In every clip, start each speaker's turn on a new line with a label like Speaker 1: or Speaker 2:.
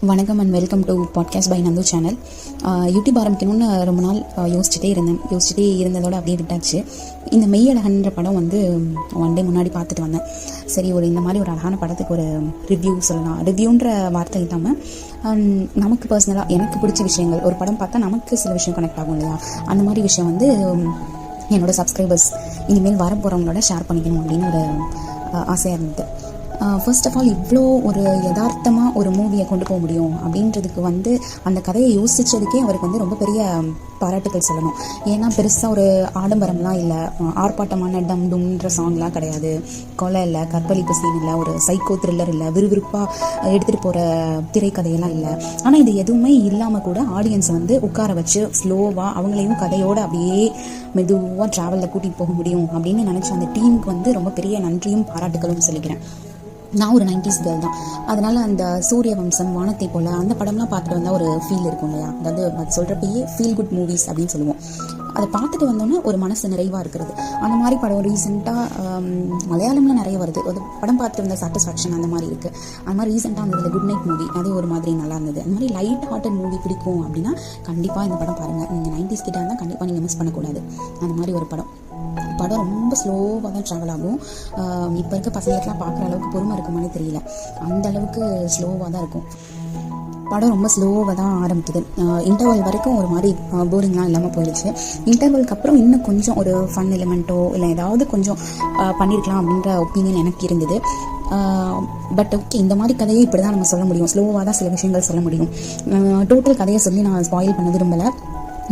Speaker 1: வணக்கம் and welcome to podcast by Nandhu channel. YouTube ஆரம்பிக்கணும்னு ரொம்ப நாள் யோசிச்சுட்டே இருந்ததோடு அப்படியே விட்டாச்சு. இந்த மெய்யழகன்ற படம் வந்து ஒன் டே முன்னாடி பார்த்துட்டு வந்தேன். சரி, இந்த மாதிரி ஒரு அழகான படத்துக்கு ஒரு ரிவ்யூ சொல்லலாம். ரிவ்யூன்ற வார்த்தை இல்லாமல் நமக்கு பர்சனலாக எனக்கு பிடிச்ச விஷயங்கள், ஒரு படம் பார்த்தா நமக்கு சில விஷயம் கனெக்ட் ஆகும் இல்லையா, அந்த மாதிரி விஷயம் வந்து என்னோடய சப்ஸ்கிரைபர்ஸ் இனிமேல் வரப்போகிறவங்களோட ஷேர் பண்ணிக்கணும் அப்படின்னு ஒரு ஆசையாக இருந்தது. ஃபர்ஸ்ட் ஆஃப் ஆல், இவ்வளோ ஒரு யதார்த்தமாக ஒரு மூவியை கொண்டு போக முடியும் அப்படின்றதுக்கு வந்து அந்த கதையை யோசித்ததுக்கே அவருக்கு வந்து ரொம்ப பெரிய பாராட்டுகள் சொல்லணும். ஏன்னா பெருசாக ஒரு ஆடம்பரம்லாம் இல்லை, ஆர்ப்பாட்டமான டம் டும்ன்ற சாங்லாம் கிடையாது, கொலை இல்லை, கற்பழிப்பு சீன் இல்லை, ஒரு சைக்கோ த்ரில்லர் இல்லை, விறுவிறுப்பாக எடுத்துகிட்டு போகிற திரைக்கதையெல்லாம் இல்லை. ஆனால் இது எதுவுமே இல்லாமல் கூட ஆடியன்ஸை வந்து உட்கார வச்சு ஸ்லோவாக அவங்களையும் கதையோடு அப்படியே மெதுவாக ட்ராவலில் கூட்டிகிட்டு போக முடியும் அப்படின்னு நினச்ச அந்த டீமுக்கு வந்து ரொம்ப பெரிய நன்றியும் பாராட்டுகளும் சொல்லிக்கிறேன். நான் ஒரு 90s கேர்ள் தான், அதனால் அந்த சூரிய வம்சம், வானத்தை போல் அந்த படம்லாம் பார்த்துட்டு வந்தால் ஒரு ஃபீல் இருக்கும் இல்லையா, அதாவது அது சொல்கிறப்பயே ஃபீல் குட் மூவிஸ் அப்படின்னு சொல்லுவோம். அதை பார்த்துட்டு வந்தோன்னே ஒரு மனசு நிறைவாக இருக்கிறது. அந்த மாதிரி படம் ரீசெண்டாக மலையாளம்லாம் நிறைய வருது. ஒரு படம் பார்த்துட்டு வந்த சாட்டிஸ்ஃபேக்ஷன் அந்த மாதிரி இருக்குது. அந்த மாதிரி ரீசெண்டாக அந்த குட் நைட் மூவி, அது ஒரு மாதிரி நல்லா இருந்தது. அந்த மாதிரி லைட் ஹார்ட்டட் மூவி பிடிக்கும் அப்படின்னா கண்டிப்பாக இந்த படம் பாருங்கள். நீங்கள் 90s கிட்ட இருந்தால் கண்டிப்பாக நீங்கள் மிஸ் பண்ணக்கூடாது. அந்த மாதிரி ஒரு படம் ரொம்ப ஸ்லோவாக தான் ட்ராவல் ஆகும். இப்போ இருக்க பசங்களுக்கெல்லாம் பார்க்குற அளவுக்கு பொறுமை இருக்குமானே தெரியல, அந்த அளவுக்கு ஸ்லோவாக தான் இருக்கும். படம் ரொம்ப ஸ்லோவாக தான் ஆரம்பிக்குது. இன்டர்வல் வரைக்கும் ஒரு மாதிரி போரிங்லாம் இல்லாமல் போயிடுச்சு. இன்டர்வலுக்கு அப்புறம் இன்னும் கொஞ்சம் ஒரு ஃபன் எலிமெண்ட்டோ இல்லை ஏதாவது கொஞ்சம் பண்ணியிருக்கலாம் அப்படின்ற ஒப்பீனியன் எனக்கு இருந்தது. பட் ஓகே, இந்த மாதிரி கதையை இப்படி தான் நம்ம சொல்ல முடியும், ஸ்லோவாக தான் சில விஷயங்கள் சொல்ல முடியும். டோட்டல் கதையை சொல்லி நான் ஸ்பாயில் பண்ண விரும்பலை.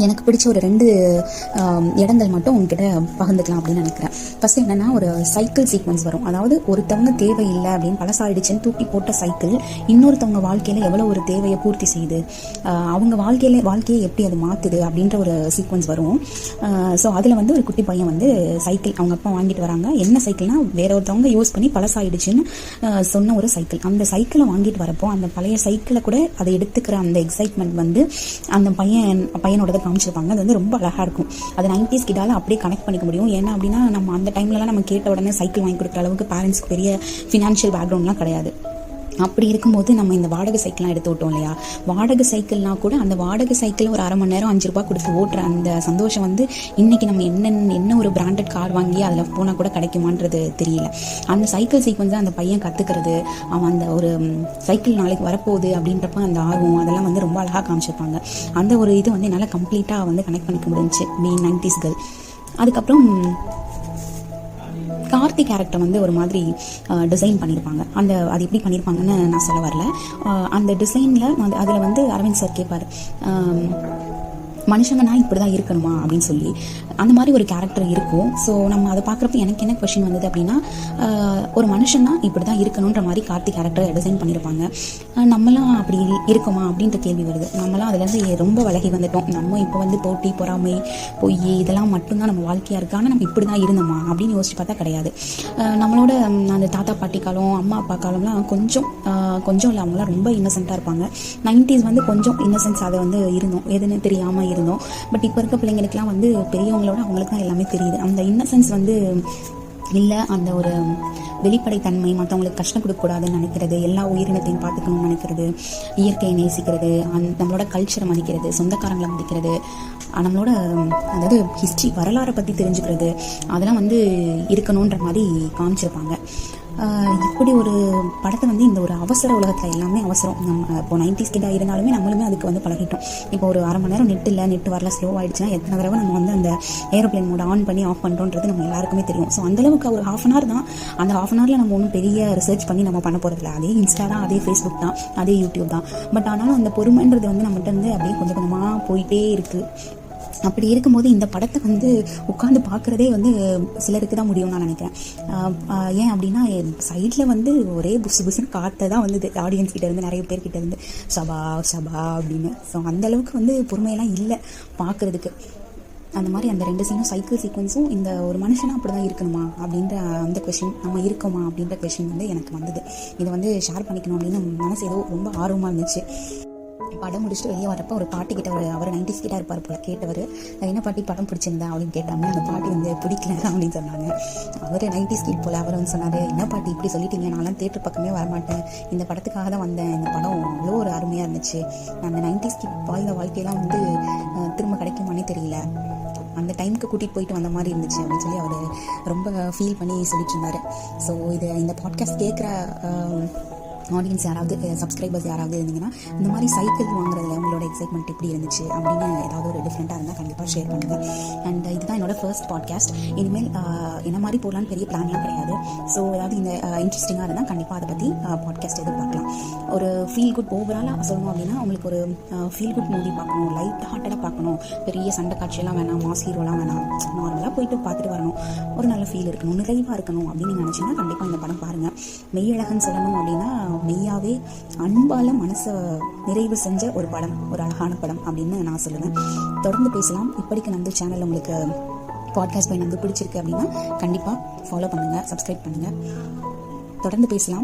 Speaker 1: எனக்கு பிடிச்ச ஒரு 2 இடங்கள் மட்டும் உங்ககிட்ட பகிர்ந்துக்கலாம் அப்படின்னு நினைக்கிறேன். ஃபர்ஸ்ட் என்னன்னா, ஒரு சைக்கிள் சீக்வன்ஸ் வரும். அதாவது ஒருத்தவங்க தேவையில்லை அப்படின்னு பழசாயிடுச்சுன்னு தூக்கி போட்ட சைக்கிள் இன்னொருத்தவங்க வாழ்க்கையில் எவ்வளோ ஒரு தேவையை பூர்த்தி செய்யுது, அவங்க வாழ்க்கையை எப்படி அது மாற்றுது அப்படின்ற ஒரு சீக்வன்ஸ் வரும். ஸோ அதில் வந்து ஒரு குட்டி பையன் வந்து சைக்கிள் அவங்க அப்பா வாங்கிட்டு வராங்க. என்ன சைக்கிள்னா, வேற ஒருத்தவங்க யூஸ் பண்ணி பழசாயிடுச்சுன்னு சொன்ன ஒரு சைக்கிள். அந்த சைக்கிளை வாங்கிட்டு வரப்போ அந்த பழைய சைக்கிளை கூட அதை எடுத்துக்கிற அந்த எக்ஸைட்மெண்ட் வந்து அந்த பையனோட காமிச்சிருப்பாங்க. அது வந்து ரொம்ப அழகாக இருக்கும். அது 90s கிட்டால அப்படியே கனெக்ட் பண்ணிக்க முடியும். ஏன்னா அப்படின்னா, நம்ம அந்த டைம்லலாம் நம்ம கேட்ட உடனே சைக்கிள் வாங்கி கொடுக்குற அளவுக்கு பேரண்ட்ஸ்க்கு பெரிய ஃபினான்ஷியல் பேக்ரவுண்ட்லாம் கிடையாது. அப்படி இருக்கும்போது நம்ம இந்த வாடகை சைக்கிள்லாம் எடுத்து விட்டோம் இல்லையா, வாடகை சைக்கிள்னா கூட அந்த வாடகை சைக்கிள் ஒரு 1/2 மணி நேரம் 5 ரூபாய் கொடுத்து ஓட்டுற அந்த சந்தோஷம் வந்து இன்னைக்கு நம்ம என்ன ஒரு பிராண்டட் கார் வாங்கி அதில் போனால் கூட கிடைக்குமான்றது தெரியல. அந்த சைக்கிள் சீக்வன்ஸை அந்த பையன் கற்றுக்கிறது, அவன் அந்த ஒரு சைக்கிள் நாளைக்கு வரப்போகுது அப்படின்றப்ப அந்த ஆர்வம், அதெல்லாம் வந்து ரொம்ப அழகாக காமிச்சிருப்பாங்க. அந்த ஒரு இது வந்து என்னால் கம்ப்ளீட்டாக வந்து கனெக்ட் பண்ணிக்க முடிஞ்சிச்சு பீயிங் 90s கேர்ள். அதுக்கப்புறம் கார்த்தி கேரக்டர் வந்து ஒரு மாதிரி டிசைன் பண்ணியிருப்பாங்க. அது எப்படி பண்ணியிருப்பாங்கன்னு நான் சொல்ல வரல. அந்த டிசைனில் அதில் வந்து அரவிந்த் சார் கேட்பார், மனுஷங்கன்னா இப்படி தான் இருக்கணுமா அப்படின்னு சொல்லி. அந்த மாதிரி ஒரு கேரக்டர் இருக்கும். ஸோ நம்ம அதை பார்க்குறப்ப எனக்கு என்ன கொஷின் வந்தது அப்படின்னா, ஒரு மனுஷன்னா இப்படி தான் இருக்கணுன்ற மாதிரி கார்த்தி கேரக்டரை டிசைன் பண்ணியிருப்பாங்க. நம்மளாம் அப்படி இருக்கோமா அப்படின்ற கேள்வி வருது. நம்மளாம் அதுலேருந்து ரொம்ப விலகி வந்துட்டோம். நம்ம இப்போ வந்து போட்டி, பொறாமை, பொய் இதெல்லாம் மட்டும்தான் நம்ம வாழ்க்கையாக இருக்குது. ஆனால் நம்ம இப்படி தான் இருந்தோமா அப்படின்னு யோசிச்சு பார்த்தா கிடையாது. நம்மளோட அந்த தாத்தா பாட்டி காலம், அம்மா அப்பா காலம்லாம் கொஞ்சம் இல்லை, அவங்களாம் ரொம்ப இன்னசென்ட்டாக இருப்பாங்க. 90s வந்து கொஞ்சம் இன்னசென்ஸ் அதை வந்து இருந்தோம், எதுன்னு தெரியாமல் இருந்தோம். பட் இப்போ இருக்க பிள்ளைங்களுக்குலாம் வந்து பெரியவங்களோட அவங்களுக்கு தான் எல்லாமே தெரியுது. அந்த இன்னசென்ஸ் வந்து இல்லை, அந்த ஒரு வெளிப்படைத்தன்மை, மற்றவங்களுக்கு கஷ்டம் கொடுக்கக்கூடாதுன்னு நினைக்கிறது, எல்லா உயிரினத்தையும் பார்த்துக்கணும்னு நினைக்கிறது, இயற்கையை நேசிக்கிறது, நம்மளோட கல்ச்சரை மதிக்கிறது, சொந்தக்காரங்களை மதிக்கிறது, நம்மளோட அதாவது ஹிஸ்ட்ரி வரலாறை பற்றி தெரிஞ்சுக்கிறது, அதெல்லாம் வந்து இருக்கணுன்ற மாதிரி காமிச்சிருப்பாங்க. இப்படி ஒரு படத்தை வந்து இந்த ஒரு அவசர உலகத்தில் எல்லாமே அவசரம். நம்ம இப்போ 90s கிட்ட இருந்தாலுமே நம்மளுமே அதுக்கு வந்து பழகிட்டோம். இப்போ ஒரு 1/2 மணி நேரம் நெட் வரல, ஸ்லோ ஆகிடுச்சுன்னா எத்தனை தடவை நம்ம வந்து அந்த ஏரோப்ளேன் மோட ஆன் பண்ணி ஆஃப் பண்ணுறோன்றது நம்ம எல்லாருக்குமே தெரியும். ஸோ அந்தளவுக்கு ஒரு 1/2 hour தான். அந்த 1/2 hourல நம்ம ஒன்றும் பெரிய ரிசர்ச் பண்ணி நம்ம பண்ண போகிறதில்ல. அதே இன்ஸ்டா தான், அதே ஃபேஸ்புக் தான், அதே யூடியூப் தான். பட் ஆனாலும் அந்த பொறுமைன்றது வந்து நம்மகிட்ட இருந்து அப்படியே கொஞ்சம் கொஞ்சமாக போயிட்டே இருக்குது. அப்படி இருக்கும்போது இந்த படத்தை வந்து உட்காந்து பார்க்குறதே வந்து சிலருக்கு தான் முடியும்னு நான் நினைக்கிறேன். ஏன் அப்படின்னா, சைடில் வந்து ஒரே புசுன்னு காற்றை தான் வந்து ஆடியன்ஸ் கிட்ட இருந்து, நிறைய பேர்கிட்ட இருந்து சபா அப்படின்னு. ஸோ அந்தளவுக்கு வந்து பொறுமையெல்லாம் இல்லை பார்க்குறதுக்கு. அந்த மாதிரி அந்த 2 சீனும், சைக்கிள் சீக்வன்ஸும், இந்த ஒரு மனுஷனாக அப்படி தான் இருக்கணுமா அப்படின்ற அந்த கொஷின், நம்ம இருக்கோமா அப்படின்ற கொஷின் வந்து எனக்கு வந்தது. இதை வந்து ஷேர் பண்ணிக்கணும் அப்படின்னு மனசு ஏதோ ரொம்ப ஆர்வமாக இருந்துச்சு. படம் முடிச்சுட்டு வெளியே வரப்போ ஒரு பாட்டி கிட்ட அவர் 90s கிட்ட இருப்பார் போல. கேட்டவர், என்ன பாட்டி படம் பிடிச்சிருந்தா அப்படின்னு கேட்டாங்க. அந்த பாட்டி வந்து பிடிக்கல அப்படின்னு சொன்னாங்க. அவர் 90s கிட் போல. அவர் வந்து சொன்னார், என்ன பாட்டி இப்படி சொல்லிட்டீங்க, நான்லாம் தேட்டர் பக்கமே வரமாட்டேன், இந்த படத்துக்காக தான் வந்தேன், இந்த படம் அவ்வளோ ஒரு அருமையாக இருந்துச்சு, அந்த 90s கிட் வாழ்ந்த வாழ்க்கையெல்லாம் வந்து திரும்ப கிடைக்குமானே தெரியல, அந்த டைமுக்கு கூட்டிகிட்டு போயிட்டு வந்த மாதிரி இருந்துச்சு அப்படின்னு சொல்லி அவர் ரொம்ப ஃபீல் பண்ணி சொல்லிட்டு இருந்தார். ஸோ இந்த பாட்காஸ்ட் கேட்குற ஆடியன்ஸ் யாராவது, சப்ஸ்கிரைபர்ஸ் யாராவது இருந்தீங்கன்னா, இந்த மாதிரி சைக்கிள் வாங்குறதுல உங்களோட எக்ஸைட்மெண்ட் எப்படி இருந்துச்சு அப்படின்னு ஏதாவது ஒரு டிஃப்ரெண்ட்டாக இருந்தால் கண்டிப்பாக ஷேர் பண்ணுங்கள். அண்ட் இதுதான் என்னோட ஃபர்ஸ்ட் பாட்காஸ்ட். இனிமேல் என்ன மாதிரி போடலான்னு பெரிய பிளான்லாம் கிடையாது. ஸோ ஏதாவது இந்த இன்ட்ரெஸ்டிங்காக இருந்தால் கண்டிப்பாக அதை பற்றி பாட்காஸ்ட் எதிர்பார்க்கலாம். ஒரு ஃபீல் குட் ஓவராலாக சொல்லணும் அப்படின்னா, உங்களுக்கு ஒரு ஃபீல் குட் மூவி பார்க்கணும், லைட் ஹார்ட்டடாக பார்க்கணும், பெரிய சண்டை காட்சியெல்லாம் வேணாம், மாஸ் ஹீரோலாம் வேணாம், நார்மலாக போயிட்டு பார்த்துட்டு வரணும், ஒரு நல்ல ஃபீல் இருக்கணும், நிறைவாக இருக்கணும் அப்படின்னு நீங்கள் நினச்சிங்கன்னா கண்டிப்பாக இந்த படம் பாருங்கள். மெய்யழகன் சொல்லணும் அப்படின்னா, மெய்யாவே அன்பால மனசை நிறைவு செஞ்ச ஒரு படம், ஒரு அழகான படம் அப்படின்னு நான் சொல்லுவேன். தொடர்ந்து பேசலாம். இப்படிக்கு நந்து சேனல் உங்களுக்கு பாட்காஸ்ட் பை நந்து பிடிச்சிருக்கு அப்படின்னா கண்டிப்பாக ஃபாலோ பண்ணுங்கள், சப்ஸ்கிரைப் பண்ணுங்கள். தொடர்ந்து பேசலாம்.